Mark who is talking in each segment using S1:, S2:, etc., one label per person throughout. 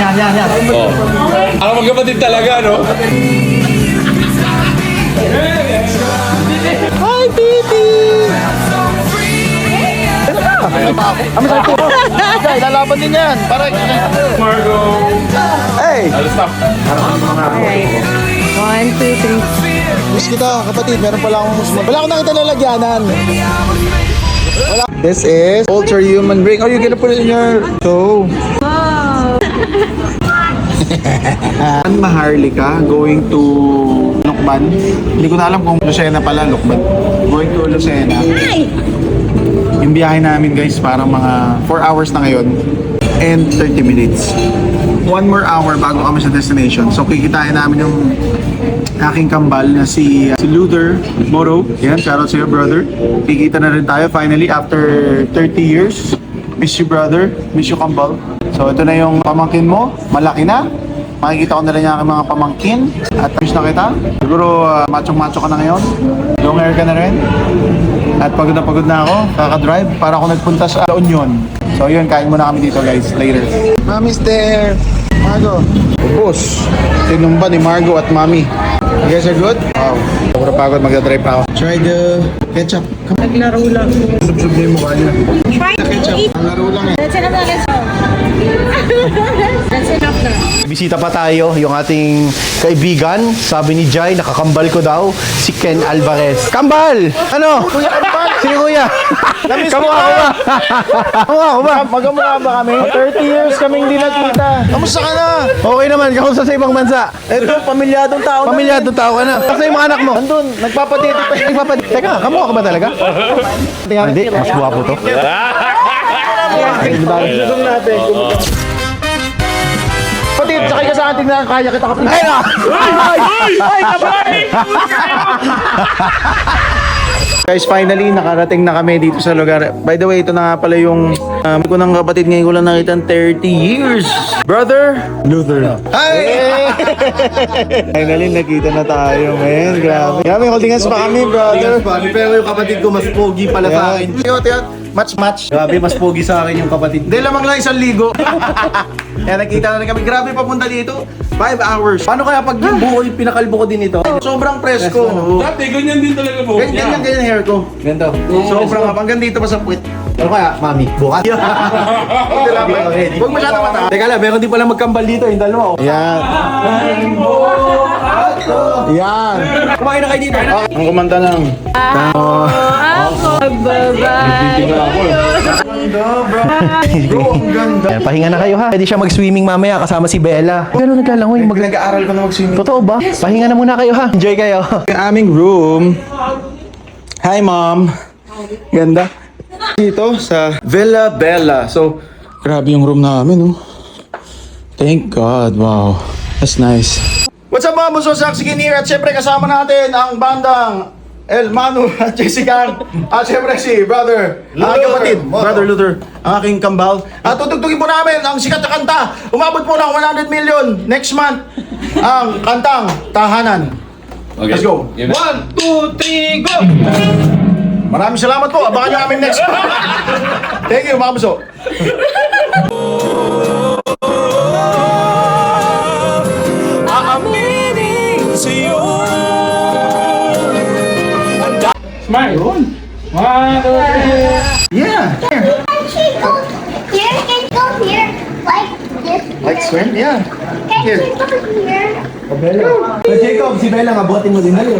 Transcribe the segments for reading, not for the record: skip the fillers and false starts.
S1: Yan.
S2: Oh. Ang magkapatid talaga, no?
S1: Hi, Titi! Ang masarap ko. Jai, lalaban din yan. Para...
S2: Margo.
S1: Hey!
S2: Alas na.
S3: Alright. 1, 2, 3.
S1: Miss kita, kapatid. Meron pala akong musma. Wala akong nakita lalagyanan. Wala. This is Ultra Human Brain. Oh, you're gonna put it in your toe.
S3: Wow.
S1: Maharlika going to Lucban. Hindi ko na alam kung Lucena pala, Lucban. Going to Lucena. Yung biyahe namin guys, parang mga 4 hours na ngayon and 30 minutes. 1 more hour bago kami sa destination. So kikitain namin yung aking kambal na si Luther Moro. Yan, shoutout sa iyo brother. Kikita na rin tayo finally after 30 years. Miss you brother, miss you kambal. So ito na yung pamangkin mo, malaki na. Makikita ko na rin yung aking mga pamangkin. At miss na kita. Siguro macho-macho ka na ngayon. Long hair ka na rin. At pagod na ako, kaka-drive para ako nagpunta sa La Union. So yun, kain muna kami dito guys, later. Mommy's there! Margo! Ubus! Tinumba ni Margo at Mommy. You guys are good? Wow. Sobrang pagod, magdadrive pa ako. Try the ketchup.
S3: Naglaro lang.
S1: Sub-sub na yung mukha niya.
S3: Try to eat.
S1: Ang laro lang eh.
S3: That's enough na. Let's go. That's enough na.
S4: Bisita pa tayo, yung ating kaibigan. Sabi ni Jai, nakakambal ko daw, si Ken Alvarez. Kambal! Ano?
S1: Kuya Kambal!
S4: Sige kuya! Kamukha ko ba? Kamukha ko ba?
S1: Magamukha ba kami? 30 years kaming hindi nakita. Kamusta ka na?
S4: Okay naman, kamusta sa ibang bansa?
S1: Ito, pamilyadong tao na.
S4: Pamilyadong tao ka na. Kasi yung mga anak mo?
S1: Andun, nagpapatito pa.
S4: Teka, kamukha ka ba talaga? Hindi, mas guwapo to.
S1: Susong natin. Patid, sakay ka sa ating na kaya kita kapit.
S4: Ay na!
S1: Ay, kapatid! Guys, finally, nakarating na kami dito sa lugar. By the way, ito na nga pala yung ko ng kapatid ngayon ko lang nakita 30 years. Brother Luther. Hi! Finally, nakita na tayo, man. Grabe. Grabe, holding hands pa kami, brother.
S4: Pero yung kapatid ko mas pogi pala sa akin.
S1: Match.
S4: Grabe, mas pogi sa akin yung kapatid.
S1: Hindi lamang lang 1 ligo. Kaya nakita na rin kami. Grabe papunta dito. 5 hours. Paano kaya pag yung buko, yung pinakalbo ko din ito? Sobrang presko.
S2: Dati, ganyan din talaga po.
S1: Ganyan hair ko.
S4: Ganito.
S1: Sobrang hanggang dito pa sa puwit.
S4: Ano kaya, mami? Bukas?
S1: Huwag masyado mataas.
S4: Teka lang, meron din pala magkambal dito, yung dalawa.
S1: Yan. Yan.
S4: Kumain na kayo dito.
S1: Ang kumanta ng...
S3: Ako, babae.
S1: Bro, ang ganda.
S4: Ayan, pahinga na kayo ha. Pwede siya mag-swimming mamaya kasama si Bella. Gano'n naglalangoy.
S1: Nag-aaral ko na mag-swimming.
S4: Totoo ba? Pahinga na muna kayo ha. Enjoy kayo.
S1: Yung aming room. Hi, Mom. Ganda. Dito sa Villa Bella. So, grabe yung room namin, oh. Thank God. Wow. That's nice. What's up mga buso? Saksikin here. At syempre kasama natin ang bandang El Manu at Jessica. At syempre si Brother, ang aking kapatid, Brother Luther, ang aking kambal. At tutugtugin po namin ang sikat na kanta. Umabot po ng 100 million next month. Ang kantang Tahanan.
S2: Okay.
S1: Let's go. 1, 2, 3, go! Maraming salamat po. Abangan nyo kami next month. Thank you mga buso.
S2: Smile. 1, 2, 3.
S1: Yeah.
S5: Actually, go here and go here like this.
S1: Like swim? Yeah.
S5: Can you go here?
S4: Jacob, si Bella, mabuhatin mo din dali.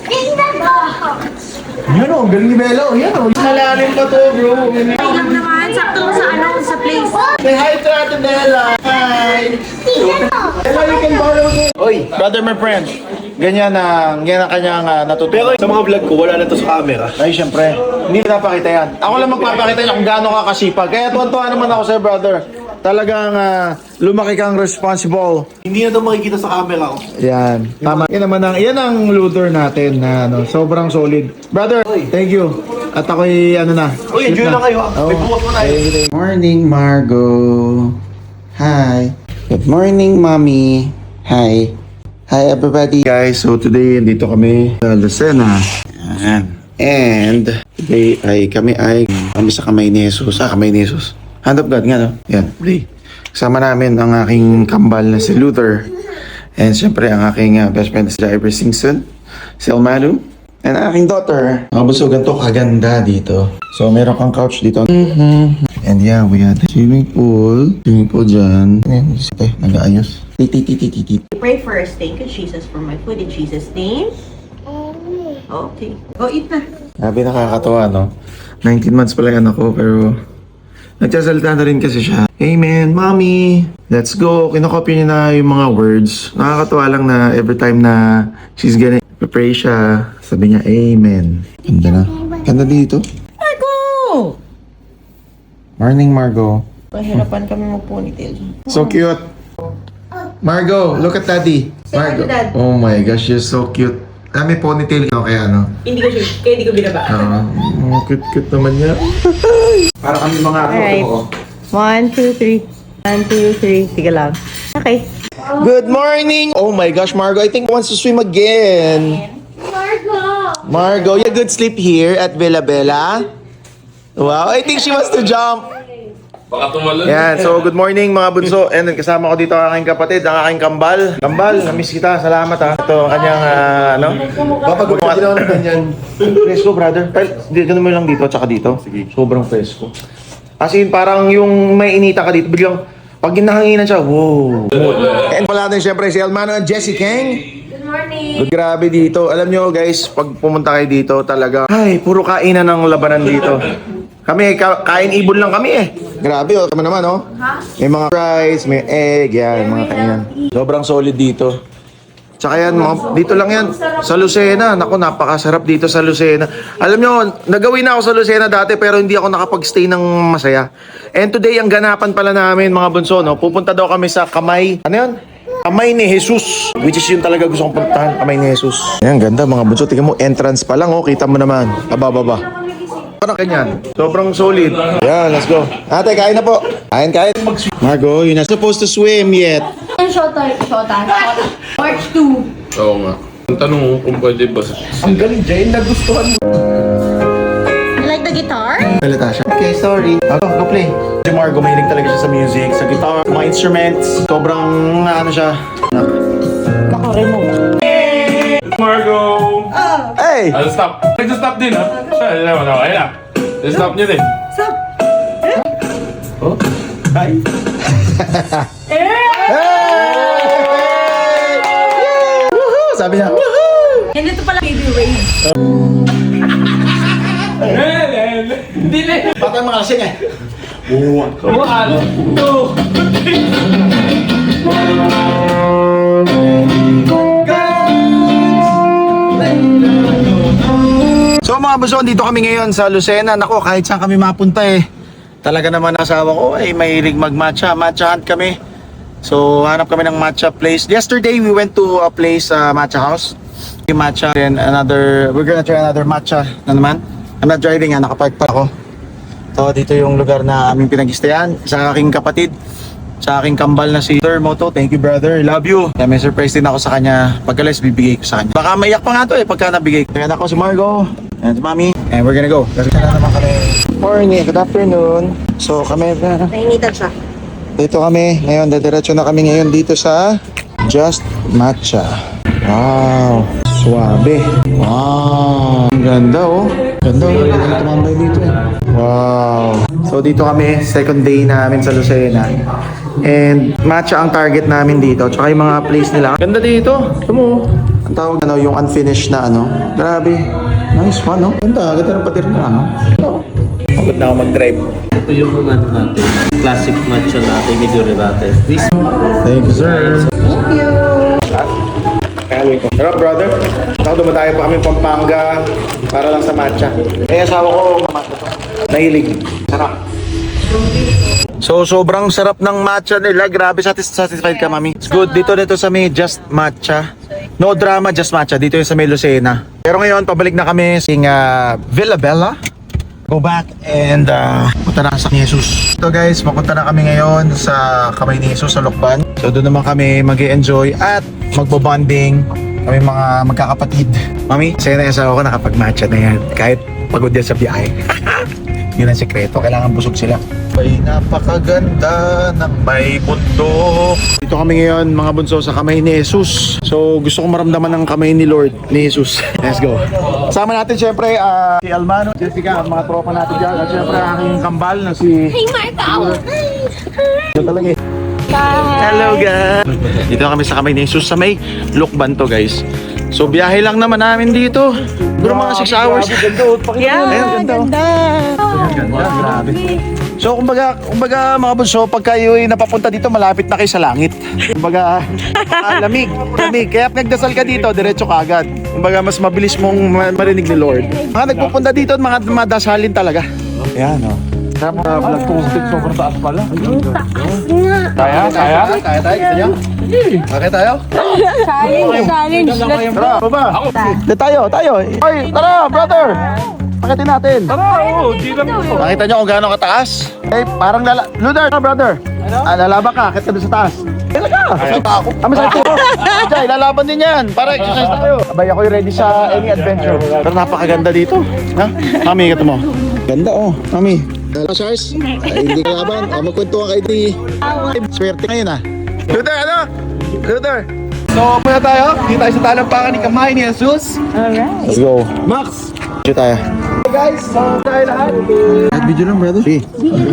S5: In the box.
S4: Yun o, galing ni Bella o. Yan o.
S1: Malalim pa to, bro.
S3: Ay lang naman, sakto sa sa place.
S1: Say hi to Ate Bella. Hi. Bella, you can borrow me. Oy, brother, my friend. Ganyan ang kanyang natutunan.
S4: Sa mga vlog ko, wala na to sa camera.
S1: Ay, syempre. Hindi napakita yan. Ako lang magpapakita niya kung gaano ka kasipag. Kaya tuwan-tuwa naman ako sa'yo, brother. Talagang lumaki kang responsible.
S4: Hindi na to makikita sa camera ko.
S1: Yan. Tama. Yan ang Luther natin na sobrang solid. Brother, thank you. At ako'y na.
S4: Uy, enjoy na kayo ha. May bukas mo na eh.
S1: Morning, Margo. Hi. Good morning, Mommy. Hi. Hi, everybody. Guys, so today, dito kami sa Lucena. Yan. And today kami sa kamay ni Jesus. Kamay ni Jesus. Hand of God nga, no? Yan. Play. Kasama namin ang aking kambal na si Luther. And syempre ang aking best friend si Jai Singson, si Elmanu, and ang aking daughter. Mga bunso, ganito kaganda dito. So meron kang couch dito. And yeah, we had the swimming pool. Swimming pool dyan. Ayan, nag-aayos. Titi.
S3: Pray first. Thank you, Jesus, for my food in Jesus' name. Okay. Go eat na.
S1: Grabe, nakakatawa, no? 19 months pala yan ako, pero nagsasalita na rin kasi siya. Amen, mommy, let's go. Kinokopya niya na yung mga words. Nakakatawa lang na every time na she's gonna pray siya, sabi niya, amen. Ganda na. Ganda dito.
S3: Margo!
S1: Morning, Margo.
S3: Pahirapan kami mag-ponytail.
S1: So cute. Margo, look at daddy. Margo.
S3: Dad.
S1: Oh my gosh, you're so cute. May ponytail ka kaya, no?
S3: Hindi ko sure. Kaya hindi ko binaba.
S1: Cute naman niya. Para kami mga
S3: Alright. 1, 2, 3. 1, 2, 3. Sige lang. Okay.
S4: Good morning! Oh my gosh, Margo, I think wants to swim again. Margo, you had good sleep here at Villa Bella? Wow, I think she wants to jump.
S2: Baka tumalon.
S1: Yan, so good morning mga bunso. And then kasama ko dito ang aking kapatid, ang aking kambal. Kambal, namiss kita. Salamat ha. Ito ang kanyang, Papagawa din ako ng ganyan. Presko, brother. Ganun mo lang dito, tsaka dito. Sige. Sobrang presko. As in, parang yung may inita ka dito, biglang, pag nahanginan siya, wow. And wala din syempre si Elmano and Jessie Kang.
S3: Good morning.
S1: Grabe dito. Alam nyo guys, pag pumunta kayo dito talaga, ay, puro kainan ng labanan dito. Kami, kain ibon lang kami eh. Grabe oh, kami naman oh. May mga fries, may egg, yan, mga kainan. Sobrang solid dito. Tsaka yan, dito lang yan, sa Lucena. Naku, napakasarap dito sa Lucena. Alam nyo, nagawin na ako sa Lucena dati pero hindi ako nakapag-stay ng masaya. And today, ang ganapan pala namin mga bunso, no? Pupunta daw kami sa Kamay. Ano yun? Kamay ni Jesus. Which is yun talaga gusto kong puntahan, Kamay ni Jesus. Ayan, ganda mga bunso. Tingnan mo, entrance pa lang oh. Kita mo naman. Ababa. Parang ganyan. Sobrang solid. Yeah, let's go. Ate, kain na po. Kain. Margo, you're not supposed to swim yet.
S5: Shota. March 2.
S2: Oo nga. Ang tanong mo kung pwede ba sa...
S4: Ang galing, Jane. Nagustuhan mo.
S3: You like the guitar?
S1: Salita siya. Okay, sorry. Go play. Si Margo, mahilig talaga siya sa music, sa guitar, mga instruments. Sobrang, ano siya.
S3: Naka-remove.
S2: Margo!
S1: Hey!
S2: Stop. Nag-stop din ha? Ayun na. Ayun na. Stop niya din.
S3: Stop.
S2: Oh?
S1: Hi! Woohoo! Sabi niya, woohoo!
S3: And ito pala baby Ray.
S2: Hindi na.
S1: Patay mga lasing eh.
S2: One, two.
S1: So mga buso, dito kami ngayon sa Lucena. Nako, kahit saan kami mapunta eh. Talaga naman asawa ko ay mahilig mag-matcha. Matcha hunt kami. So hanap kami ng matcha place. Yesterday we went to a place, matcha house. Yung matcha, then we're gonna try another matcha na naman. I'm not driving ha, nakapark pa ako. So dito yung lugar na aming pinag-istayan. Sa aking kapatid, sa aking kambal na si Moto. Thank you brother, love you. Kaya may surprise din ako sa kanya. Pagkalis, bibigay ko sa kanya. Baka maiyak pa nga to eh pagka nabigay. Kaya ako si Margo and si Mami. And we're gonna go. Kasi na naman kami. Morning, good afternoon. So kami na.
S3: Nainitan siya.
S1: Dito kami. Ngayon, diretso na kami ngayon dito sa Just Matcha. Wow. Suabe. Wow. Ang ganda oh. Ganda oh. Ganda tumambay dito eh. Wow. So dito kami, second day namin sa Lucena. And matcha ang target namin dito. Tsaka yung mga place nila. Ganda dito. Ito mo. Ang tawag ano, yung unfinished na ano. Grabe. Nice one no. Ganda. Ganda ng patir na ano. Pagod na ako mag-drive.
S6: Ito yung mga ano natin, classic matcha latte, medyo latte. This
S1: Thank you, sir. Thank you. Pero brother, ako dumadayo pa kami Pampanga para lang sa matcha. Eh, asawa ko, nahilig. Sarap. So, sobrang sarap ng matcha nila. Grabe, satisfied ka, mami. It's good. Dito sa may Just Matcha. No drama, Just Matcha. Dito yung sa may Lucena. Pero ngayon, pabalik na kami sa Villa Bella. Go back and punta na sa Jesus. So guys, mapunta na kami ngayon sa Kamay ni Jesus sa Lokban. So doon naman kami mag-e-enjoy at magbo-bonding kami mga magkakapatid. Mami, saya na yung asawa ko nakapag-matcha na yan. Kahit pagod yan sa biyahe. Yun ang sekreto, kailangan busog sila. May napakaganda ng may bundok. Dito kami ngayon mga bunso sa kamay ni Jesus. So gusto ko maramdaman ng kamay ni Lord, ni Jesus. Let's go. Kasama natin syempre si Almano, Jessica, ang mga tropa natin dyan. At syempre ang aking kambal na si...
S5: Hey, Marco!
S1: Ito talaga eh. Hello guys! Dito kami sa kamay ni Jesus sa may Lukban to guys. So biyahe lang naman namin dito. Pero mga 6 hours.
S3: Yeah,
S1: Ganda. Grabe. So kumbaga mga bunso, pag kayo ay napapunta dito, malapit na kayo sa langit. Kumbaga, lamig. Kaya nagdasal ka dito, diretso ka agad. Kumbaga, mas mabilis mong marinig ni Lord. Mga nagpupunta dito, mga madasalin talaga. Ayan, o. Vlog posted, sobrang taas pala. Kaya? Kaya? Okay tayo?
S5: Challenge.
S1: Tara, baba. Tayo. Hoy, tara, brother. Pakitin natin. Nakita nyo kung gaano kataas? Eh, parang Luder, brother. Lalaba ka, akit ka doon sa taas. Kailan ka? Kami sa ito. Jay, lalaban din yan. Para exercise tayo. Abay, ako'y ready sa any adventure. Pero napakaganda dito. Ha? Mami, ito mo. Ganda, oh. Mami. Charles? Ay, hindi ka laban. Magkwentuhan kayo di. Swerte ngayon, ah. Luder, ano? Luder. So, muna tayo. Dito tayo sa talampakan ni Kamay ni Jesus. Alright. Let's go. Max. Dito tayo. Hey guys, so tayo lahat. Nag-video lang, brother. Sige.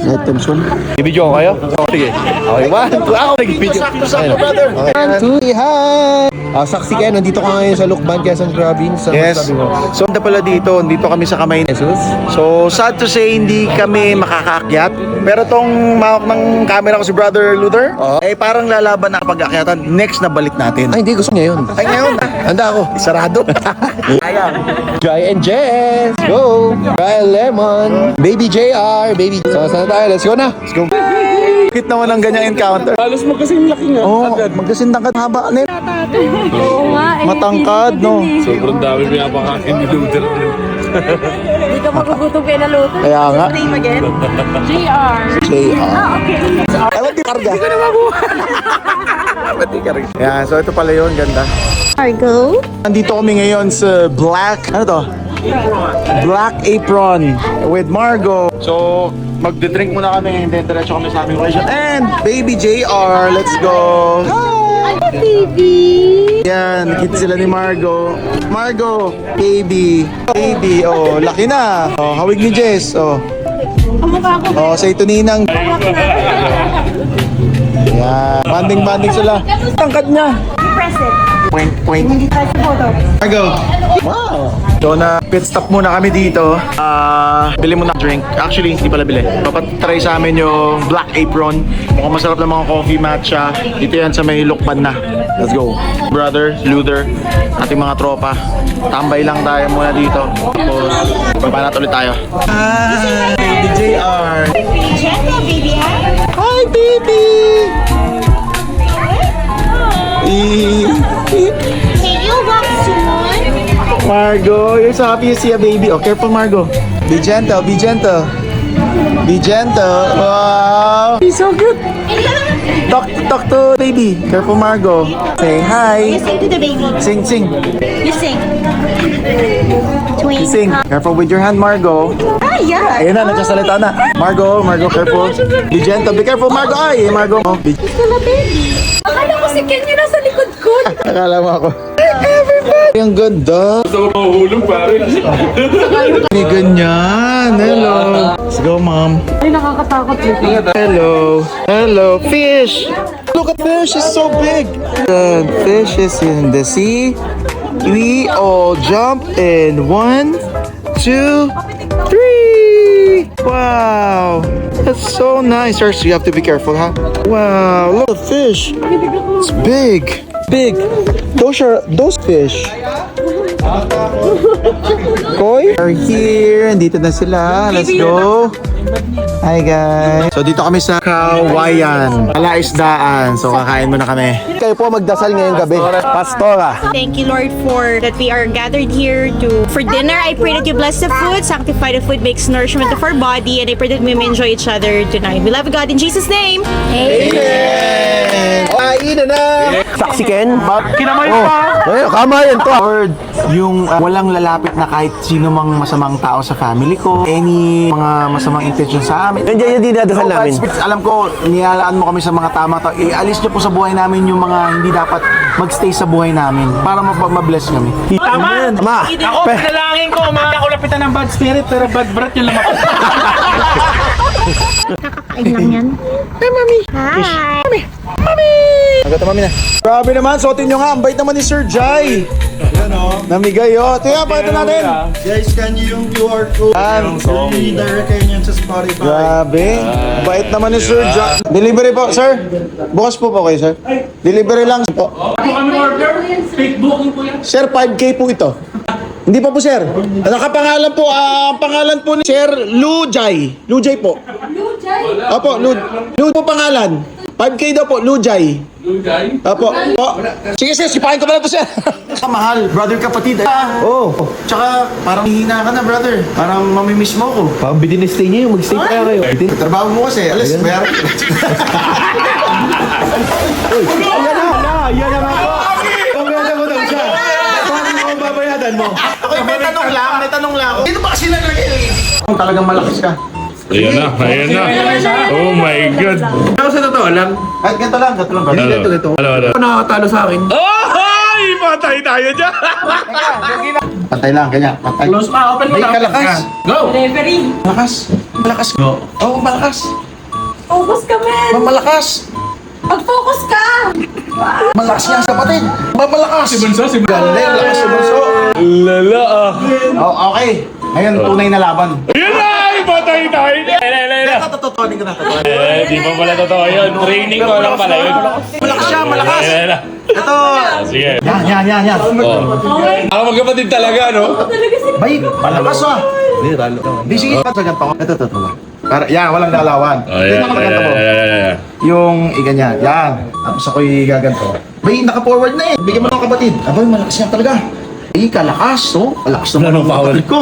S1: Kahit Thompson. I-video ko kayo? Sige. Okay, 1, 2, ako nag-video. Sakto, brother. Okay. 1, 2, hi! Saksi kayo, nandito ka ngayon sa Lukban, Quezon Province. Yes. So, hindi pala dito. Nandito kami sa kamay ni Jesus. So, sad to say, hindi kami makakaakyat. Pero tong mahawak ng camera ko si Brother Luther, eh parang lalaban na pag-aakyatan. Next na balik natin. Ay, hindi. Gusto niya yun. Ay, ngayon. Handa ako. Sarado. Ayan. Joy and Jess. Go. Kyle Lemon. Baby JR. Baby. So, saan tayo? Let's go na. Let's go. Bakit naman ang ganyang encounter?
S2: Halos magkasing laki nga.
S1: Oo, magkasing tangkad haba na yun.
S5: Oo nga.
S1: Matangkad, no?
S2: Sobrang dami pinapakain ni Luther.
S3: Hindi ka magugutom kaya naluto.
S1: Kaya nga.
S3: Name again?
S5: JR.
S1: JR.
S5: Okay.
S1: Ewan di karga. Hindi ko na mabuhay. Ewan di karga. Yeah, so ito pala yun. Ganda.
S5: Marco?
S1: Nandito kami ngayon sa Black, ano to? Black Apron with Margo. So, magde-drink muna kami and then diretso kami sa aming location. And Baby JR, let's go!
S5: Hi, baby!
S1: Yan, nakita sila ni Margo. Margo, baby. Baby, oh, laki na. Oh, hawig ni Jess, oh.
S5: Kamukha ko.
S1: Oh, sa ito ninang. Yan, banding sila. Tangkad niya.
S5: Present.
S1: Point. Margo. Wow. So na pit stop muna kami dito. Bili muna drink. Actually, hindi pala bili. Papatry sa amin yung Black Apron. Mukhang masarap ng mga coffee matcha. Dito yan sa may Lukban na. Let's go. Brother, Luther, ating mga tropa. Tambay lang tayo muna dito. Tapos, babanat ulit tayo. Hi, Baby JR.
S5: Gentle, baby, ha?
S1: Hi, baby.
S5: Can you walk soon?
S1: Margo, you're so happy you see a baby. Oh, careful, Margo. Be gentle, be gentle. Be gentle. Wow. He's so good. Talk to baby. Careful, Margo. Say hi.
S5: You sing to the baby.
S1: Sing.
S5: You sing. Twink.
S1: Sing. Careful with your hand, Margo.
S5: Ah, yeah.
S1: Ayun na, nagsasalita na. Margo, careful. Be gentle. Be careful, Margo. Ay, Margo. Be...
S5: Still a baby. Akala ko si Ken yun nasa likod ko.
S1: Akala mo ako. Everybody. Ang ganda.
S2: Gusto ko mahuhulog pare.
S1: May ganyan. Hello. Let's go, mom.
S3: Ay, nakakatakot yun.
S1: Hello, fish. Look at fish, it's so big. The fish is in the sea. We all jump in 1, 2, 3. Wow, that's so nice. First, you have to be careful, huh? Wow, look at the fish. It's big. Those fish. Koi? We're here. Dito na sila. Let's go. Hi guys. So dito kami sa Kawayan, Palaisdaan. So kakain muna kami. Kayo po magdasal ngayong gabi. Pastora.
S7: Thank you, Lord, for that we are gathered here for dinner. I pray that you bless the food, sanctify the food, makes nourishment of our body, and I pray that we may enjoy each other tonight. We love God in Jesus' name.
S1: Amen.
S4: Ina na!
S6: Saksi Ken?
S2: Kinamay pa!
S4: Ay, kamayan to.
S1: Lord, yung walang lalapit na kahit sino mang masamang tao sa family ko, any mga masamang intention sa amin.
S6: Nandiyan yung dinadasal
S1: Oh,
S6: namin.
S1: God's Spirit, alam ko, nilalaan mo kami sa mga tama to. Ialis niyo po sa buhay namin yung mga hindi dapat magstay sa buhay namin para mabless kami.
S2: Tama!
S6: Ma!
S2: Ako, pinalangin ko, ako lapitan ng bad spirit, pero bad breath yung lamak.
S5: Kakakain lang yan. Hi, Mommy. Hi.
S1: Agad mami na. Grabe naman, suotin nyo nga. Ang bait naman ni Sir Jai. Yan o. Namigay o. Tingnan, pakita natin.
S8: Guys, scan nyo yung QR code. I-redirect kayo nyo sa Spotify.
S1: Grabe. Ang bait naman ni Sir Jai. Delivery po, sir. Bukas po kayo, sir. Delivery lang po.
S2: Ako kami order, fake booking po yan.
S1: Sir, 5K po ito. Hindi pa po, sir. Nakapangalan po, ang pangalan po ni Sir Lujay. Lujay po. Lujay? Opo, Lujay po pangalan. 5K daw po, Lujay.
S2: Lugay?
S1: Opo. Po. Sige, sir, sipahin ko pa na to, sir. Mahal, brother kapatid.
S4: Oh,
S1: Tsaka, parang hihina ka na, brother. Parang mamimiss mo ko.
S4: parang stay niyo yung mag-stay kaya kayo.
S1: Trabaho mo kasi, alis, bayaran ko.
S4: Yan na nga po. Pagbayadan mo daw siya. Paano mo babayadan mo?
S1: Ako, may tanong lang ako. Dito ba kasi naglagay? Kung talagang malakas ka.
S2: Ayan na. Oh my God.
S6: Ako sa totoo lang,
S1: Kahit ganito lang, brother.
S2: Hello.
S6: nakakatalo sa akin.
S2: Oh! Ay! Patay tayo dyan!
S1: Pantay lang, ganyan. Pantay.
S2: Close pa, open mo
S1: May
S2: na.
S1: kalakas.
S2: Go!
S1: Malakas. Malakas. Oo, malakas.
S9: Focus ka, men!
S1: Malakas.
S9: Mag-focus ka!
S1: Malakas niya ang kapatid. Malakas.
S2: Si Bunso.
S1: Galing, lakas si Bunso.
S2: Lala ah.
S1: Oh, okay. Ngayon, tunay na laban.
S2: Yun na! Ay! Patay tayo dyan!
S1: Ito, totonin ko na.
S2: Di pa pala totoo yun. Training ko lang pala yun.
S1: Malakas siya, malakas. Ito.
S2: Sige.
S1: Yan.
S2: Ako magkapatid talaga, no?
S1: Bay, malakas ah. Hindi, sige. Sagat pa ko. Ito. Para, yan, walang galawan. Tingnan ko na ganito mo. Yung iganyan. Yan. Tapos ako'y gaganto. Bay, naka-forward na eh. Bigyan mo ng kapatid. Abay, malakas yan talaga. Ay, kalakas, oh. Kalakas naman ang kapatid ko.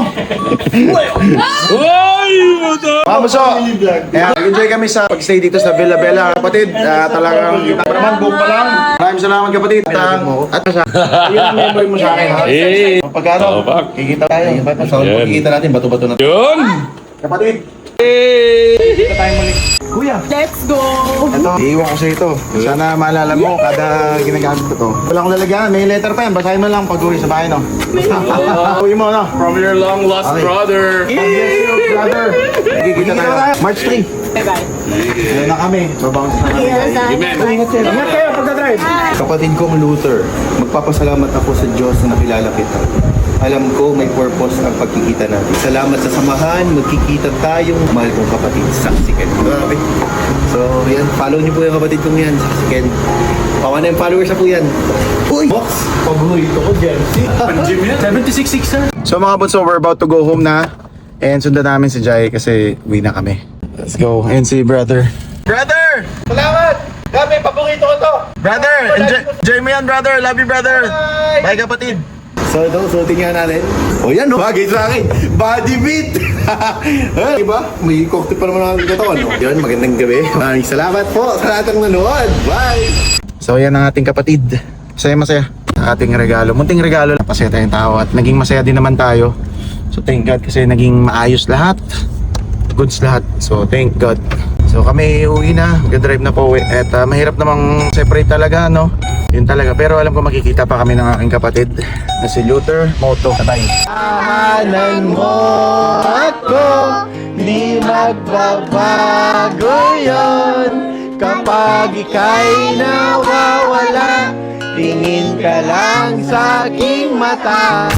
S2: Uy! Buto!
S1: Vamos, oh. Kaya, enjoy kami sa pag-stay dito sa Villa Bella, kapatid. Talagang kita pa naman, buong pa lang. Maraming salamat, kapatid. At yun ang memory mo sa akin, ha?
S2: Eh!
S1: Kapag ano,
S2: Tawag.
S1: kikita tayo. So,
S2: Yan.
S1: kikita natin, bato-bato na.
S2: Yun!
S1: Kapatid, kita tayo muli. Kuya,
S9: Let's go!
S1: ito, iiwan ko sa ito. Sana maalala mo kada ginagamit ko to. Wala akong lalagyan, may letter pa yan. Basahin mo lang pag-uwi sa bahay, no? Uwi mo, no?
S2: From your long lost
S1: Okay.
S2: brother.
S1: God bless you, brother. Kikita tayo. March 3.
S9: Bye-bye.
S1: Ayun na kami. Babounce na kami.
S4: Ingat kayo pagdadrive.
S8: Kapatid kong Luther, magpapasalamat ako sa Diyos na nakilala kita. Alam ko may purpose ang pagkikita natin. Salamat sa samahan, magkikita tayong mahal kong kapatid, Saksi Ken. Grabe. So, yan, follow niyo po yung kapatid kong yan, Saksi Ken. Pawa na yung followers na po yan. Uy! Box! Paborito ko, Jersey.
S2: 76 sir.
S1: So mga bunso, we're about to go home na. And sundan namin si Jai kasi uwi na kami. Let's go. And si brother. Brother! Salamat! Kami, paborito ko to. Brother! Enjoy mo yan, brother. Love you, brother. Bye, kapatid.
S8: So, ito, suotin nga natin. O yan, no? Bagay sa akin. Body beat! Diba? May cocktail pa naman ang katawan, no? Yun, magandang gabi. Maraming salamat po sa lahat ng nanood. Bye!
S1: So yan ang ating kapatid. Masaya. Ating regalo. Munting regalo lang. Masaya tayong tao. At naging masaya din naman tayo. So thank God kasi naging maayos lahat. Goods lahat. So thank God. So kami uwi na. Mag-drive na po uwi. At mahirap namang separate talaga, no? Yun talaga. Pero alam ko makikita pa kami ng aking kapatid na si Luther Moto. Bye.
S4: Tahanan mo ako, di magbabago yun. Kapag ika'y nawawala, tingin ka lang sa aking mata.